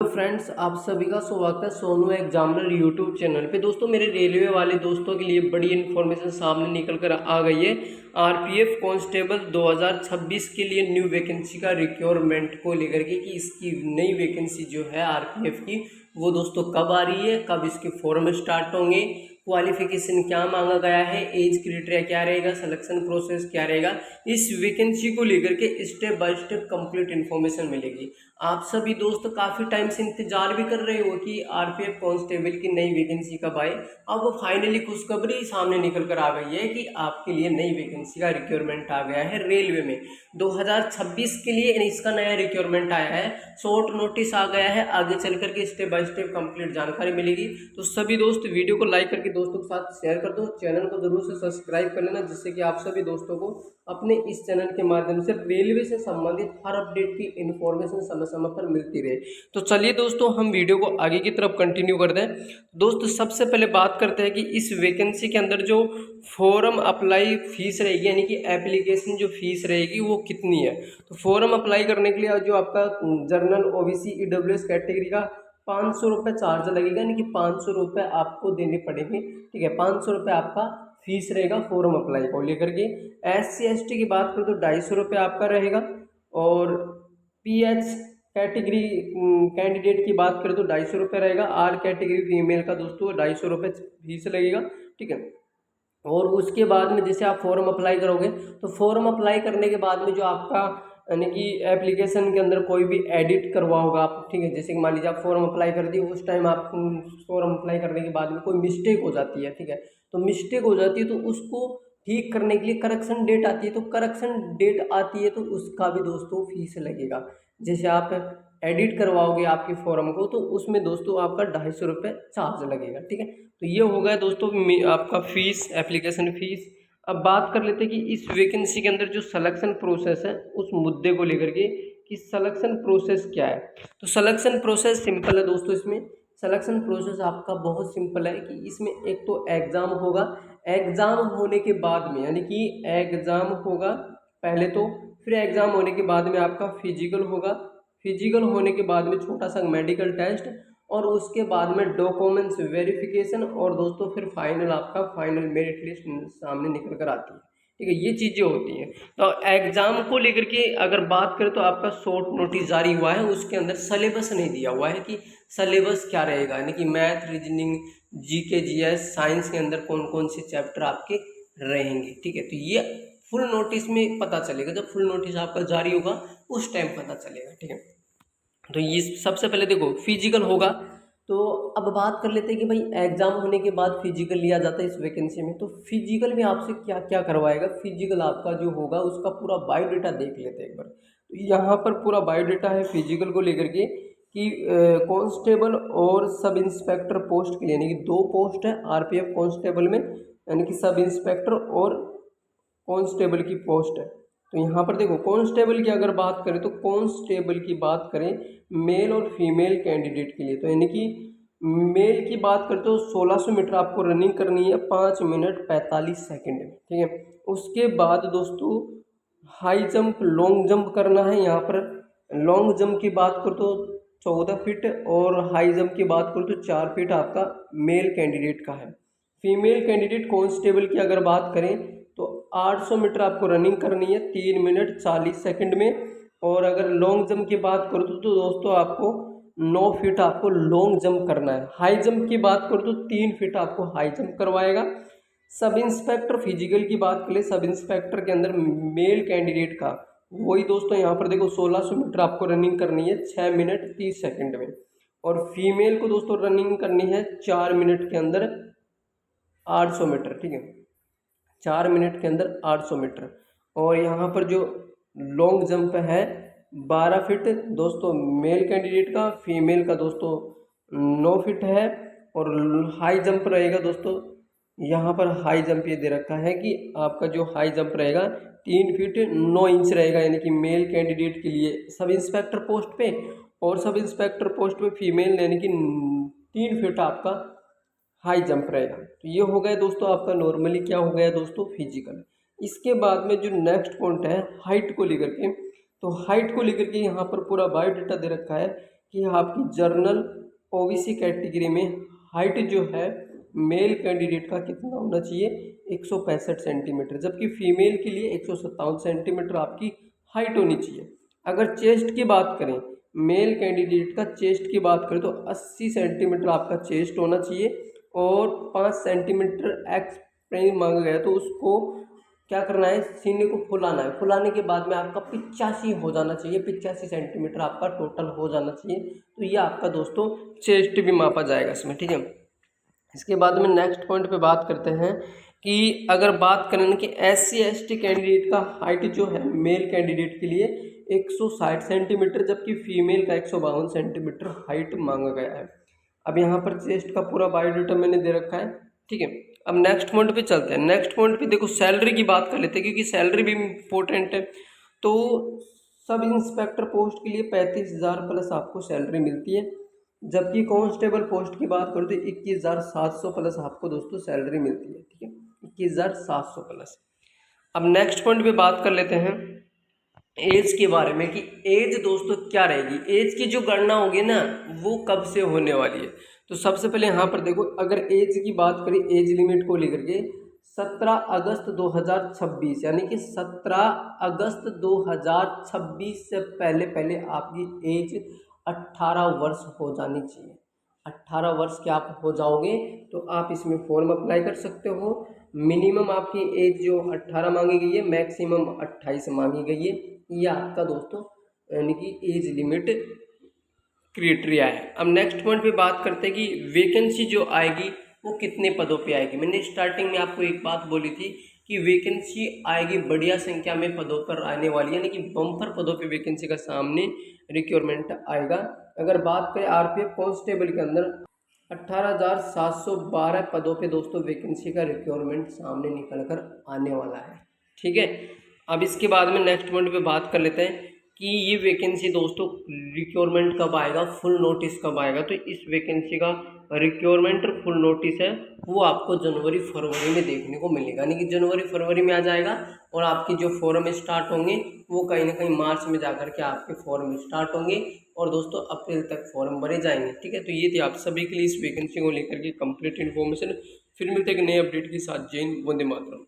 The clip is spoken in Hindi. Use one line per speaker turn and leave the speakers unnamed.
फ्रेंड्स, आप सभी का स्वागत है सोनू एग्जामिनर यूट्यूब चैनल पे। दोस्तों, मेरे रेलवे वाले दोस्तों के लिए बड़ी इन्फॉर्मेशन सामने निकल कर आ गई है। आरपीएफ कांस्टेबल 2026 के लिए न्यू वैकेंसी का रिक्वायरमेंट को लेकर के कि इसकी नई वैकेंसी जो है आरपीएफ की वो दोस्तों कब आ रही है, कब इसके फॉर्म स्टार्ट होंगे, क्वालिफिकेशन क्या मांगा गया है, एज क्राइटेरिया क्या रहेगा, सिलेक्शन प्रोसेस क्या रहेगा, इस वैकेंसी को लेकर के step by step complete information मिलेगी। आप सभी दोस्त काफ़ी टाइम से इंतजार भी कर रहे हो कि आरपीएफ कांस्टेबल की नई वैकेंसी कब आए। अब वो फाइनली खुशखबरी सामने निकल कर आ गई है कि आपके लिए नई वैकेंसी का रिक्वायरमेंट आ गया है रेलवे में 2026 के लिए। इसका नया रिक्वायरमेंट आया है, शॉर्ट नोटिस आ गया है। आगे चल करके स्टेप बाय स्टेप कंप्लीट जानकारी मिलेगी। तो सभी दोस्त वीडियो को लाइक करके दोस्तों के साथ शेयर कर दो, चैनल को जरूर से सब्सक्राइब कर लेना, जिससे कि आप सभी दोस्तों को अपने इस चैनल के माध्यम से रेलवे से संबंधित हर अपडेट की इन्फॉर्मेशन समय समय पर मिलती रहे। तो चलिए दोस्तों, हम वीडियो को आगे की तरफ कंटिन्यू करते हैं। दोस्तों, सबसे पहले बात करते हैं कि इस वैकेंसी के अंदर जो फॉर्म अप्लाई फीस रहेगी, यानी कि एप्लीकेशन जो फीस रहेगी वो कितनी है। तो फॉर्म अप्लाई करने के लिए जो आपका जनरल ओबीसी ईडब्ल्यूएस कैटेगरी का 500 रुपये चार्ज लगेगा, यानी कि 500 रुपये आपको देने पड़ेंगे। ठीक है, 500 रुपये आपका फीस रहेगा फॉर्म अप्लाई को लेकर के। SC/ST की बात करें तो 250 रुपये आपका रहेगा, और PH कैटेगरी कैंडिडेट की बात करें तो 250 रुपये रहेगा। आर कैटेगरी फीमेल का दोस्तों 250 रुपये फीस लगेगा। ठीक है, और उसके बाद में जैसे आप फॉर्म अप्लाई करोगे तो फॉर्म अप्लाई करने के बाद में जो आपका यानी कि एप्लीकेशन के अंदर कोई भी एडिट करवा होगा आप, ठीक है, जैसे कि मान लीजिए आप फॉर्म अप्लाई कर दिए, उस टाइम आप फॉर्म अप्लाई करने के बाद में कोई मिस्टेक हो जाती है, ठीक है, तो मिस्टेक हो जाती है तो उसको ठीक करने के लिए करेक्शन डेट आती है, तो करेक्शन डेट आती है तो उसका भी दोस्तों फीस लगेगा। जैसे आप एडिट करवाओगे आपके फॉर्म को तो उसमें दोस्तों आपका 250 रुपये चार्ज लगेगा। ठीक है, तो ये हो गया दोस्तों आपका फीस, एप्लीकेशन फीस। अब बात कर लेते हैं कि इस वैकेंसी के अंदर जो सिलेक्शन प्रोसेस है उस मुद्दे को लेकर के कि सिलेक्शन प्रोसेस क्या है। तो सिलेक्शन प्रोसेस सिंपल है दोस्तों। इसमें सिलेक्शन प्रोसेस आपका बहुत सिंपल है कि इसमें एक तो एग्ज़ाम होगा, एग्ज़ाम होने के बाद में यानी कि एग्ज़ाम होगा पहले तो, फिर एग्ज़ाम होने के बाद में आपका फिजिकल होगा, फिजिकल होने के बाद में छोटा सा मेडिकल टेस्ट, और उसके बाद में डॉक्यूमेंट्स वेरिफिकेशन, और दोस्तों फिर फाइनल आपका फाइनल मेरिट लिस्ट सामने निकल कर आती है। ठीक है, ये चीज़ें होती हैं। तो एग्ज़ाम को लेकर के अगर बात करें तो आपका शॉर्ट नोटिस जारी हुआ है, उसके अंदर सिलेबस नहीं दिया हुआ है कि सिलेबस क्या रहेगा, यानी कि math, reasoning, GK GS, science के अंदर कौन कौन से चैप्टर आपके रहेंगे। ठीक है, तो ये फुल नोटिस में पता चलेगा, जब फुल नोटिस आपका जारी होगा उस टाइम पता चलेगा। ठीक है, तो ये सबसे पहले देखो फिजिकल होगा। तो अब बात कर लेते हैं कि भाई एग्जाम होने के बाद फिजिकल लिया जाता है इस वैकेंसी में, तो फिजिकल में आपसे क्या क्या करवाएगा। फिजिकल आपका जो होगा उसका पूरा बायोडाटा देख लेते हैं एक बार। तो यहाँ पर पूरा बायोडाटा है फिजिकल को लेकर के कि कांस्टेबल और सब इंस्पेक्टर पोस्ट के लिए, यानी कि 2 पोस्ट है आरपीएफ कांस्टेबल में, यानी कि सब इंस्पेक्टर और कांस्टेबल की पोस्ट है। तो यहाँ पर देखो कांस्टेबल की अगर बात करें तो कांस्टेबल की बात करें मेल और फीमेल कैंडिडेट के लिए, तो यानी कि मेल की बात करें तो 1600 मीटर आपको रनिंग करनी है 5 मिनट 45 सेकंड में। ठीक है, उसके बाद दोस्तों हाई जंप, लॉन्ग जंप करना है। यहाँ पर लॉन्ग जंप की बात करो तो 14 फीट, और हाई जंप की बात करो तो 4 फीट आपका मेल कैंडिडेट का है। फीमेल कैंडिडेट कांस्टेबल की अगर बात करें तो 800 मीटर आपको रनिंग करनी है 3 मिनट 40 सेकंड में, और अगर लॉन्ग जंप की बात करो तो दोस्तों आपको 9 फीट आपको लॉन्ग जंप करना है। हाई जंप की बात करो तो 3 फीट आपको हाई जंप करवाएगा। सब इंस्पेक्टर फिजिकल की बात करें, सब इंस्पेक्टर के अंदर मेल कैंडिडेट का वही दोस्तों यहाँ पर देखो 1600 मीटर आपको रनिंग करनी है 6 मिनट 30 सेकंड में, और फीमेल को दोस्तों रनिंग करनी है 4 मिनट के अंदर 800 मीटर। ठीक है, 4 मिनट के अंदर 800 मीटर। और यहाँ पर जो लॉन्ग जंप है 12 फीट दोस्तों मेल कैंडिडेट का, फीमेल का दोस्तों 9 फीट है। और हाई जंप रहेगा दोस्तों, यहाँ पर हाई जंप ये दे रखा है कि आपका जो हाई जंप रहेगा 3 फीट 9 इंच रहेगा, यानी कि मेल कैंडिडेट के लिए सब इंस्पेक्टर पोस्ट पे, और सब इंस्पेक्टर पोस्ट पे फीमेल यानी कि 3 फीट आपका हाई जंप रहेगा। तो ये हो गया दोस्तों आपका नॉर्मली क्या हो गया दोस्तों फिजिकल। इसके बाद में जो नेक्स्ट पॉइंट है हाइट को लेकर के, तो हाइट को लेकर के यहाँ पर पूरा बायोडाटा दे रखा है कि आपकी जनरल ओबीसी कैटेगरी में हाइट जो है मेल कैंडिडेट का कितना होना चाहिए, 165 सेंटीमीटर, जबकि फीमेल के लिए 157 सेंटीमीटर आपकी हाइट होनी चाहिए। अगर चेस्ट की बात करें, मेल कैंडिडेट का चेस्ट की बात करें तो 80 सेंटीमीटर आपका चेस्ट होना चाहिए और 5 सेंटीमीटर एक्स मांगा गया तो उसको क्या करना है, सीने को फुलाना है। फुलाने के बाद में आपका 85 हो जाना चाहिए, 85 सेंटीमीटर आपका टोटल हो जाना चाहिए। तो ये आपका दोस्तों चेस्ट भी मापा जाएगा इसमें, ठीक है। इसके बाद में नेक्स्ट पॉइंट पे बात करते हैं कि अगर बात करें कि SC/ST कैंडिडेट का हाइट जो है मेल कैंडिडेट के लिए 160 सेंटीमीटर, जबकि फीमेल का 152 सेंटीमीटर हाइट मांगा गया है। अब यहाँ पर चेस्ट का पूरा बायोडाटा मैंने दे रखा है, ठीक है। अब नेक्स्ट पॉइंट पे चलते हैं। नेक्स्ट पॉइंट पे देखो सैलरी की बात कर लेते हैं, क्योंकि सैलरी भी इम्पोर्टेंट है। तो सब इंस्पेक्टर पोस्ट के लिए 35,000 प्लस आपको सैलरी मिलती है, जबकि कांस्टेबल पोस्ट की बात करूँ तो 21,700 प्लस आपको दोस्तों सैलरी मिलती है, ठीक है, 21,700 प्लस। अब नेक्स्ट पॉइंट पे बात कर लेते हैं एज के बारे में कि एज दोस्तों क्या रहेगी। एज की जो गणना होगी ना वो कब से होने वाली है। तो सबसे पहले यहाँ पर देखो, अगर एज की बात करें, एज लिमिट को लेकर के 17 अगस्त 2026, यानी कि 17 अगस्त 2026 से पहले पहले आपकी एज 18 वर्ष हो जानी चाहिए। 18 वर्ष के आप हो जाओगे तो आप इसमें फॉर्म अप्लाई कर सकते हो। मिनिमम आपकी एज जो 18 मांगी गई है, मैक्सिमम 28 मांगी गई है। ये आपका दोस्तों यानी कि एज लिमिट क्राइटेरिया है। अब नेक्स्ट पॉइंट पे बात करते हैं कि वैकेंसी जो आएगी वो कितने पदों पे आएगी। मैंने स्टार्टिंग में आपको एक बात बोली थी कि वैकेंसी आएगी बढ़िया संख्या में पदों पर आने वाली है, यानी कि बम्पर पदों पे वैकेंसी का सामने रिक्वायरमेंट आएगा। अगर बात करें आरपीएफ कांस्टेबल के अंदर 18,712 पदों पे दोस्तों वैकेंसी का रिक्वायरमेंट सामने निकल कर आने वाला है, ठीक है। अब इसके बाद में नेक्स्ट पॉइंट पे बात कर लेते हैं कि ये वैकेंसी दोस्तों रिक्वायरमेंट कब आएगा, फुल नोटिस कब आएगा। तो इस वैकेंसी का रिक्वायरमेंट फुल नोटिस है वो आपको जनवरी फरवरी में देखने को मिलेगा, यानी कि जनवरी फरवरी में आ जाएगा और आपकी जो फॉर्म स्टार्ट होंगे वो कहीं ना कहीं मार्च में जाकर के आपके फॉर्म स्टार्ट होंगे और दोस्तों अप्रैल तक फॉर्म भरे जाएंगे, ठीक है। तो ये थी आप सभी के लिए इस वैकेंसी को लेकर के कंप्लीट इन्फॉर्मेशन। फिर मिलते हैं एक नए अपडेट के साथ। जय हिंद, वंदे मातरम।